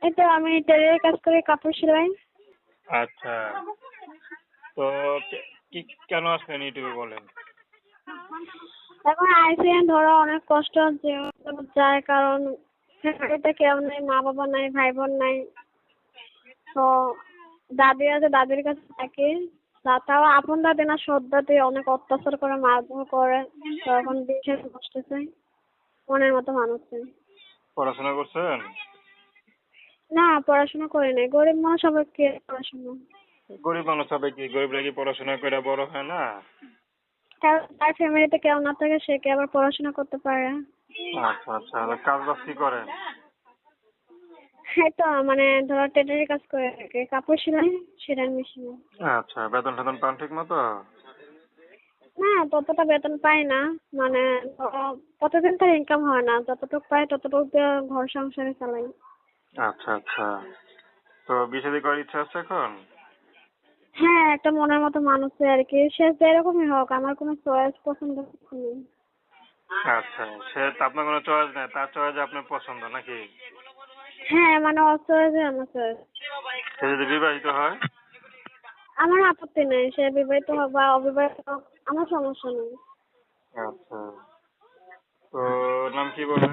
এই তো আমি টেলারের কাজ করে, কাপড় সেলাই। আচ্ছা, তো কি কেন আসলেন ইউটিউবে বলেন? এখন আইসি ধরো অনেক কষ্ট হচ্ছে যায়, কারণ ফ্যামিলিতে কেউ নেই, মা বাবা নাই, ভাই বোন নাই। তো দাদি আছে, দাদির কাছে থাকি। তাও আপন দাদি না, সৎ দাদি অনেক অত্যাচার করে, মারধর করে। তো এখন বিশেষ কষ্ট চাই, মনের মতো মানুষ চাই। পড়াশোনা করছেন? না, পড়াশোনা করি নাই, গরিব মানুষ সবাই কে পড়াশোনা। গরিব মানুষ হবে কি, গরিবরা কি পড়াশোনা করে বড় হয় না? তার ফ্যামিলিতে কেউ না থাকে, সে কি আবার পড়াশোনা করতে পারে? আচ্ছা আচ্ছা, কাজ বাজ কি করেন? এই তো মানে ধরো টেলারের কাজ করে থাকে, কাপড় সেলাই মেশিনে। আচ্ছা, বেতন টেতন পান ঠিক মতো? না, ততটা বেতন পাই না। মানে ধরো প্রতিদিন তার ইনকাম হয় না, যতটুকু পাই ততটুকু দিয়ে ঘর সংসারে চালাই। আচ্ছা আচ্ছা, তো বিয়ে শাদী করার ইচ্ছা আছে এখন? হ্যাঁ, একটা মনের মতো মানুষ চাই আর কি, সে যেরকমই হোক, আমার কোনো চয়েস পছন্দ নেই। আচ্ছা, সে তো আপনার কোনো চয়েস নেই, তার চয়েস আপনার পছন্দ নাকি? হ্যাঁ, মানে ওর চয়েস আমার চয়েস। সে যদি বিবাহিত হয়? আমার আপত্তি নেই, সে বিবাহিত হোক বা অবিবাহিত হোক, আমার সমস্যা নেই। আচ্ছা, তো নাম কি বলেন?